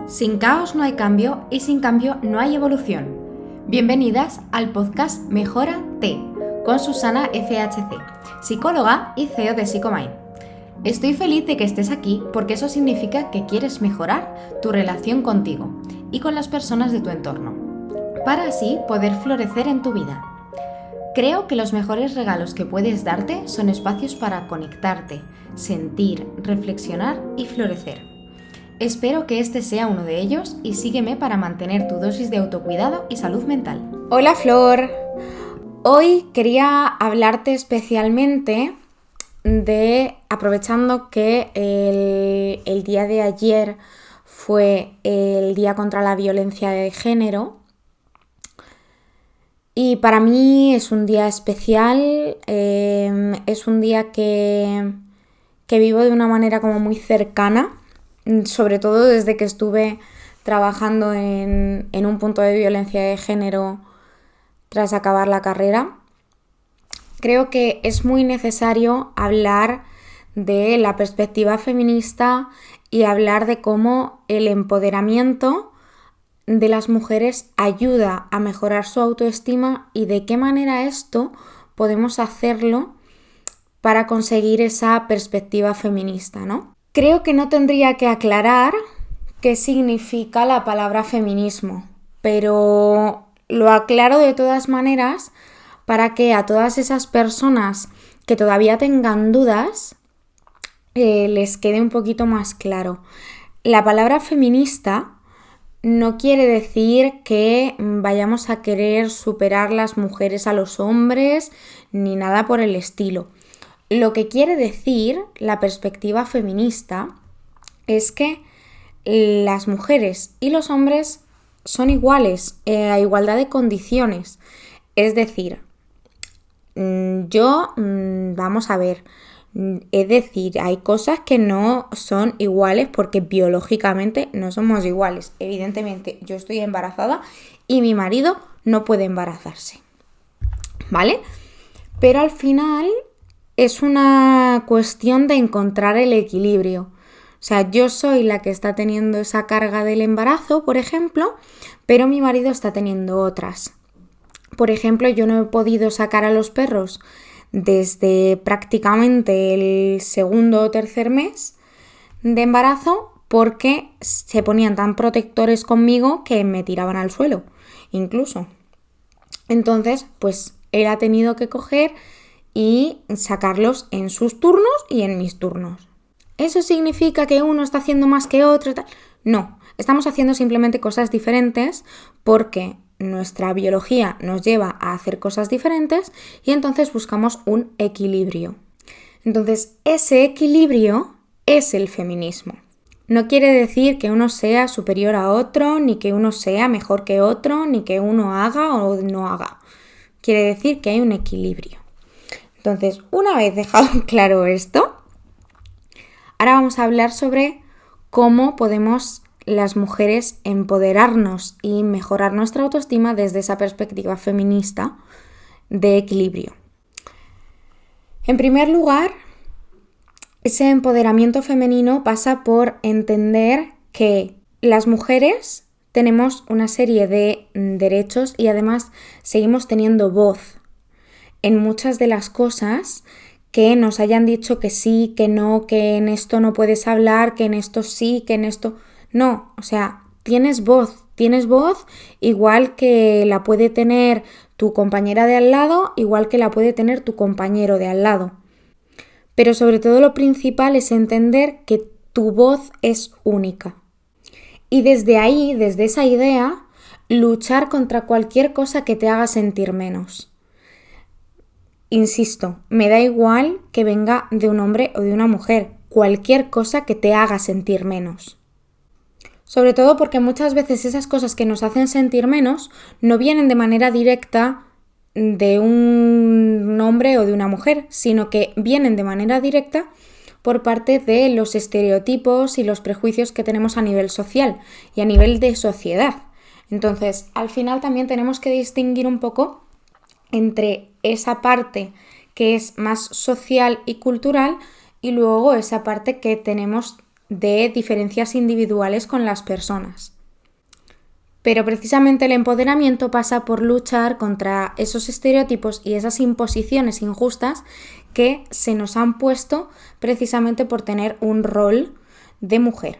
Sin caos no hay cambio y sin cambio no hay evolución. Bienvenidas al podcast Mejórate con Susana FHC, psicóloga y CEO de Psicomind. Estoy feliz de que estés aquí porque eso significa que quieres mejorar tu relación contigo y con las personas de tu entorno, para así poder florecer en tu vida. Creo que los mejores regalos que puedes darte son espacios para conectarte, sentir, reflexionar y florecer. Espero que este sea uno de ellos y sígueme para mantener tu dosis de autocuidado y salud mental. Hola Flor, hoy quería hablarte especialmente aprovechando que el día de ayer fue el Día contra la Violencia de Género. Y para mí es un día especial, es un día que vivo de una manera como muy cercana, sobre todo desde que estuve trabajando en un punto de violencia de género tras acabar la carrera. Creo que es muy necesario hablar de la perspectiva feminista y hablar de cómo el empoderamiento de las mujeres ayuda a mejorar su autoestima y de qué manera esto podemos hacerlo para conseguir esa perspectiva feminista, ¿no? Creo que no tendría que aclarar qué significa la palabra feminismo, pero lo aclaro de todas maneras para que a todas esas personas que todavía tengan dudas les quede un poquito más claro. La palabra feminista no quiere decir que vayamos a querer superar las mujeres a los hombres ni nada por el estilo. Lo que quiere decir la perspectiva feminista es que las mujeres y los hombres son iguales, a igualdad de condiciones. Es decir, vamos a ver, hay cosas que no son iguales porque biológicamente no somos iguales. Evidentemente, yo estoy embarazada y mi marido no puede embarazarse, ¿vale? Pero al final es una cuestión de encontrar el equilibrio. O sea, yo soy la que está teniendo esa carga del embarazo, por ejemplo, pero mi marido está teniendo otras. Por ejemplo, yo no he podido sacar a los perros desde prácticamente el segundo o tercer mes de embarazo porque se ponían tan protectores conmigo que me tiraban al suelo, incluso. Entonces, pues él ha tenido que coger y sacarlos en sus turnos y en mis turnos. ¿Eso significa que uno está haciendo más que otro? No, estamos haciendo simplemente cosas diferentes porque nuestra biología nos lleva a hacer cosas diferentes y entonces buscamos un equilibrio. Entonces, ese equilibrio es el feminismo. No quiere decir que uno sea superior a otro, ni que uno sea mejor que otro, ni que uno haga o no haga. Quiere decir que hay un equilibrio. Entonces, una vez dejado claro esto, ahora vamos a hablar sobre cómo podemos las mujeres empoderarnos y mejorar nuestra autoestima desde esa perspectiva feminista de equilibrio. En primer lugar, ese empoderamiento femenino pasa por entender que las mujeres tenemos una serie de derechos y además seguimos teniendo voz en muchas de las cosas que nos hayan dicho que sí, que no, que en esto no puedes hablar, que en esto sí, que en esto no. O sea, tienes voz igual que la puede tener tu compañera de al lado, igual que la puede tener tu compañero de al lado. Pero sobre todo lo principal es entender que tu voz es única. Y desde ahí, desde esa idea, luchar contra cualquier cosa que te haga sentir menos. Insisto, me da igual que venga de un hombre o de una mujer, cualquier cosa que te haga sentir menos. Sobre todo porque muchas veces esas cosas que nos hacen sentir menos no vienen de manera directa de un hombre o de una mujer, sino que vienen de manera directa por parte de los estereotipos y los prejuicios que tenemos a nivel social y a nivel de sociedad. Entonces, al final también tenemos que distinguir un poco entre esa parte que es más social y cultural y luego esa parte que tenemos de diferencias individuales con las personas. Pero precisamente el empoderamiento pasa por luchar contra esos estereotipos y esas imposiciones injustas que se nos han puesto precisamente por tener un rol de mujer.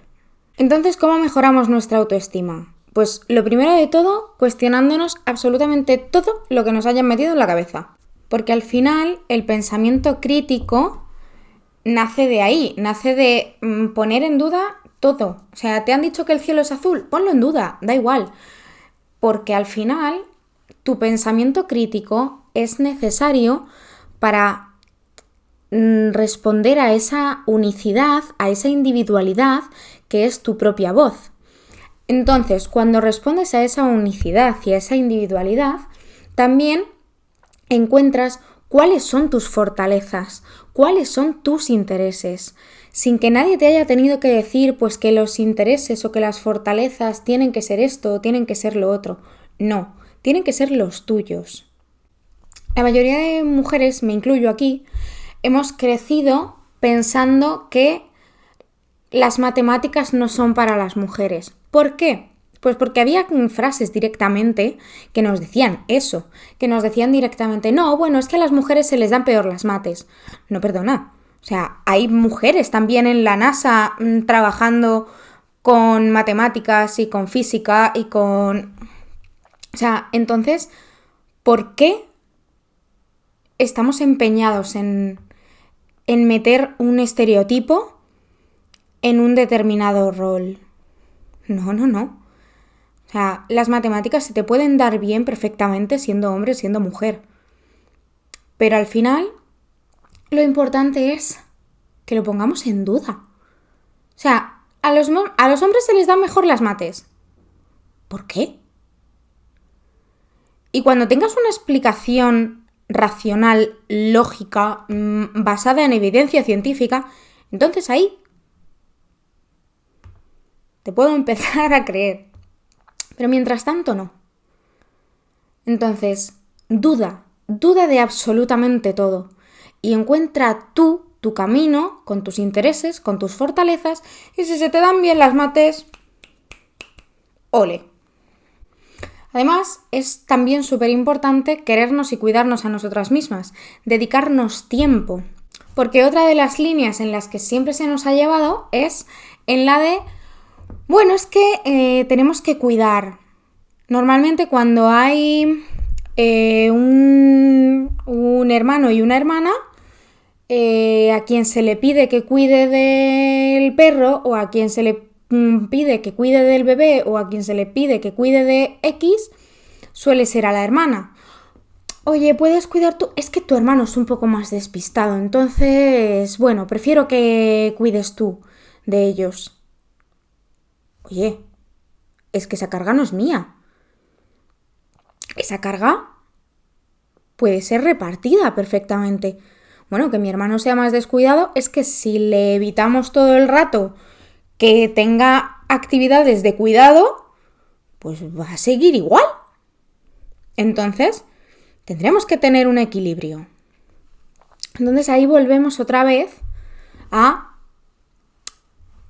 Entonces, ¿cómo mejoramos nuestra autoestima? Pues lo primero de todo, cuestionándonos absolutamente todo lo que nos hayan metido en la cabeza. Porque al final el pensamiento crítico nace de ahí, nace de poner en duda todo. O sea, te han dicho que el cielo es azul, ponlo en duda, da igual. Porque al final tu pensamiento crítico es necesario para responder a esa unicidad, a esa individualidad que es tu propia voz. Entonces, cuando respondes a esa unicidad y a esa individualidad, también encuentras cuáles son tus fortalezas, cuáles son tus intereses, sin que nadie te haya tenido que decir pues que los intereses o que las fortalezas tienen que ser esto o tienen que ser lo otro. No, tienen que ser los tuyos. La mayoría de mujeres, me incluyo aquí, hemos crecido pensando que las matemáticas no son para las mujeres. ¿Por qué? Pues porque había frases directamente que nos decían eso, que nos decían directamente, no, bueno, es que a las mujeres se les dan peor las mates. No, perdona. O sea, hay mujeres también en la NASA trabajando con matemáticas y con física y con... O sea, entonces, ¿por qué estamos empeñados en meter un estereotipo en un determinado rol? No. O sea, las matemáticas se te pueden dar bien perfectamente siendo hombre, siendo mujer. Pero al final, lo importante es que lo pongamos en duda. O sea, a los hombres se les dan mejor las mates. ¿Por qué? Y cuando tengas una explicación racional, lógica, basada en evidencia científica, entonces ahí te puedo empezar a creer. Pero mientras tanto no. Entonces, duda de absolutamente todo. Y encuentra tú tu camino, con tus intereses, con tus fortalezas, y si se te dan bien las mates, ole. Además, es también súper importante querernos y cuidarnos a nosotras mismas, dedicarnos tiempo. Porque otra de las líneas en las que siempre se nos ha llevado es en la de, bueno, es que tenemos que cuidar. Normalmente cuando hay un hermano y una hermana, a quien se le pide que cuide del perro o a quien se le pide que cuide del bebé o a quien se le pide que cuide de X, suele ser a la hermana. Oye, ¿puedes cuidar tú? Es que tu hermano es un poco más despistado, entonces, bueno, prefiero que cuides tú de ellos. Oye, es que esa carga no es mía. Esa carga puede ser repartida perfectamente. Bueno, que mi hermano sea más descuidado es que si le evitamos todo el rato que tenga actividades de cuidado, pues va a seguir igual. Entonces, tendremos que tener un equilibrio. Entonces ahí volvemos otra vez a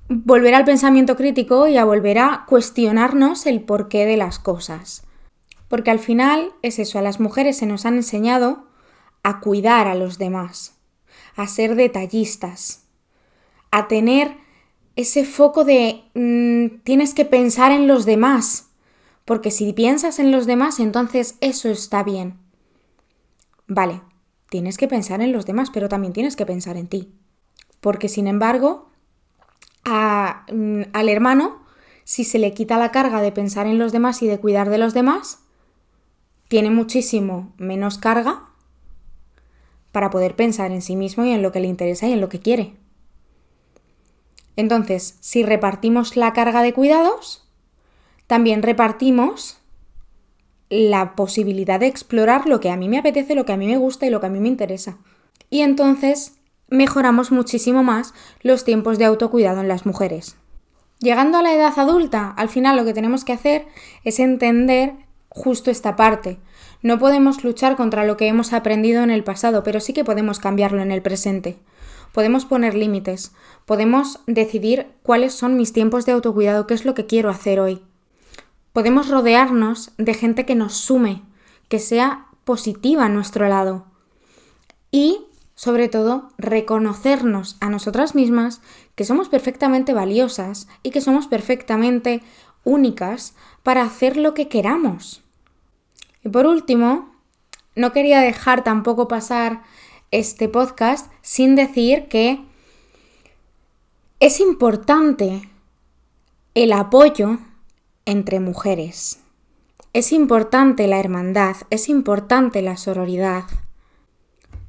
volver al pensamiento crítico y a volver a cuestionarnos el porqué de las cosas. Porque al final es eso, a las mujeres se nos han enseñado a cuidar a los demás, a ser detallistas, a tener ese foco de tienes que pensar en los demás, porque si piensas en los demás, entonces eso está bien. Vale, tienes que pensar en los demás, pero también tienes que pensar en ti. Porque sin embargo, al hermano, si se le quita la carga de pensar en los demás y de cuidar de los demás, tiene muchísimo menos carga para poder pensar en sí mismo y en lo que le interesa y en lo que quiere. Entonces, si repartimos la carga de cuidados, también repartimos la posibilidad de explorar lo que a mí me apetece, lo que a mí me gusta y lo que a mí me interesa. Y entonces mejoramos muchísimo más los tiempos de autocuidado en las mujeres. Llegando a la edad adulta, al final lo que tenemos que hacer es entender justo esta parte. No podemos luchar contra lo que hemos aprendido en el pasado, pero sí que podemos cambiarlo en el presente. podemos poner límites, podemos decidir cuáles son mis tiempos de autocuidado, qué es lo que quiero hacer hoy. Podemos rodearnos de gente que nos sume, que sea positiva a nuestro lado. Y, sobre todo, reconocernos a nosotras mismas que somos perfectamente valiosas y que somos perfectamente únicas para hacer lo que queramos. Y por último, no quería dejar tampoco pasar este podcast sin decir que es importante el apoyo entre mujeres. Es importante la hermandad, es importante la sororidad,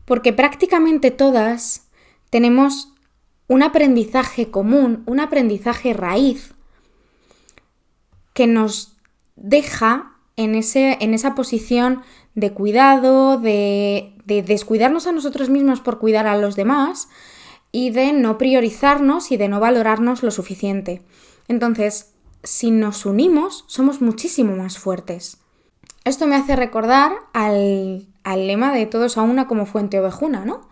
porque prácticamente todas tenemos un aprendizaje común, un aprendizaje raíz que nos deja en esa posición de cuidado, de descuidarnos a nosotros mismos por cuidar a los demás y de no priorizarnos y de no valorarnos lo suficiente. Entonces, si nos unimos, somos muchísimo más fuertes. Esto me hace recordar al lema de todos a una como fuente ovejuna, ¿no?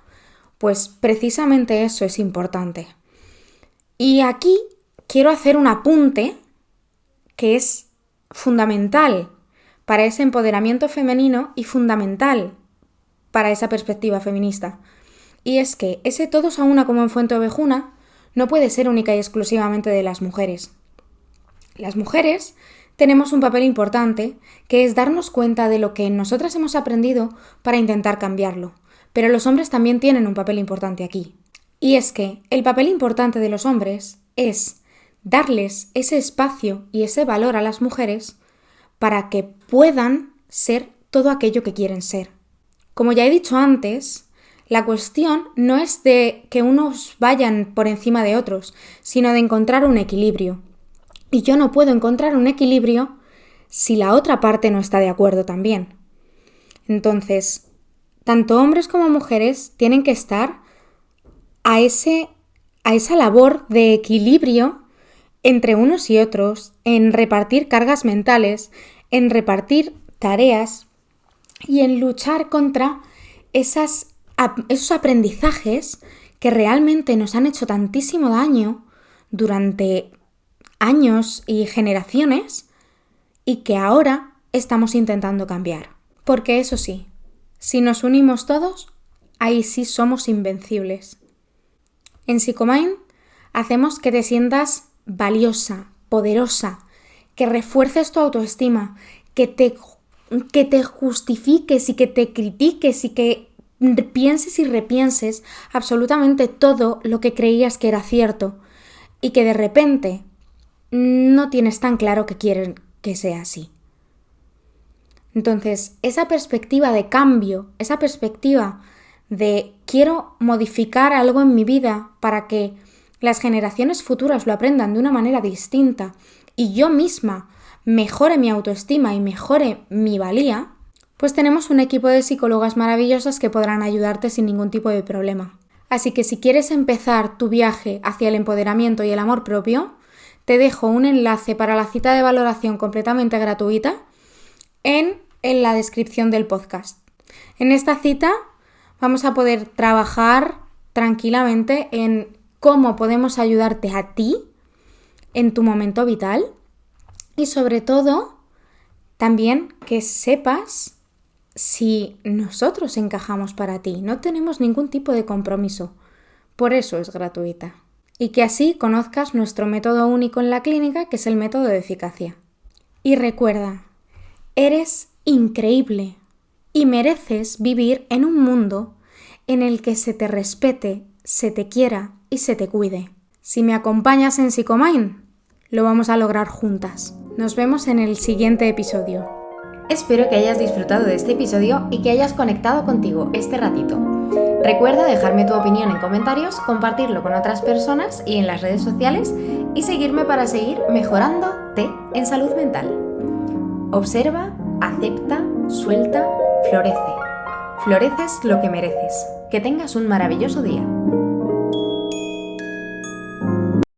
Pues precisamente eso es importante. Y aquí quiero hacer un apunte que es fundamental para ese empoderamiento femenino y fundamental para esa perspectiva feminista. Y es que ese todos a una como en fuente ovejuna no puede ser única y exclusivamente de las mujeres. Las mujeres tenemos un papel importante que es darnos cuenta de lo que nosotras hemos aprendido para intentar cambiarlo. Pero los hombres también tienen un papel importante aquí. Y es que el papel importante de los hombres es darles ese espacio y ese valor a las mujeres para que puedan ser todo aquello que quieren ser. Como ya he dicho antes, la cuestión no es de que unos vayan por encima de otros, sino de encontrar un equilibrio. Y yo no puedo encontrar un equilibrio si la otra parte no está de acuerdo también. Entonces, tanto hombres como mujeres tienen que estar a esa labor de equilibrio entre unos y otros, en repartir cargas mentales, en repartir tareas y en luchar contra esos aprendizajes que realmente nos han hecho tantísimo daño durante años y generaciones y que ahora estamos intentando cambiar. Porque eso sí, si nos unimos todos, ahí sí somos invencibles. En Psicomind hacemos que te sientas valiosa, poderosa, que refuerces tu autoestima, que te justifiques y que te critiques y que pienses y repienses absolutamente todo lo que creías que era cierto y que de repente no tienes tan claro que quieren que sea así. Entonces, esa perspectiva de cambio, esa perspectiva de quiero modificar algo en mi vida para que las generaciones futuras lo aprendan de una manera distinta y yo misma mejore mi autoestima y mejore mi valía, pues tenemos un equipo de psicólogas maravillosas que podrán ayudarte sin ningún tipo de problema. Así que si quieres empezar tu viaje hacia el empoderamiento y el amor propio, te dejo un enlace para la cita de valoración completamente gratuita en la descripción del podcast. En esta cita vamos a poder trabajar tranquilamente en cómo podemos ayudarte a ti en tu momento vital y sobre todo también que sepas si nosotros encajamos para ti. No tenemos ningún tipo de compromiso, por eso es gratuita. Y que así conozcas nuestro método único en la clínica, que es el método de eficacia. Y recuerda, eres increíble y mereces vivir en un mundo en el que se te respete, se te quiera y se te cuide. Si me acompañas en Psicomind, lo vamos a lograr juntas. Nos vemos en el siguiente episodio. Espero que hayas disfrutado de este episodio y que hayas conectado contigo este ratito. Recuerda dejarme tu opinión en comentarios, compartirlo con otras personas y en las redes sociales y seguirme para seguir mejorándote en salud mental. Observa, acepta, suelta, florece. Floreces lo que mereces. Que tengas un maravilloso día.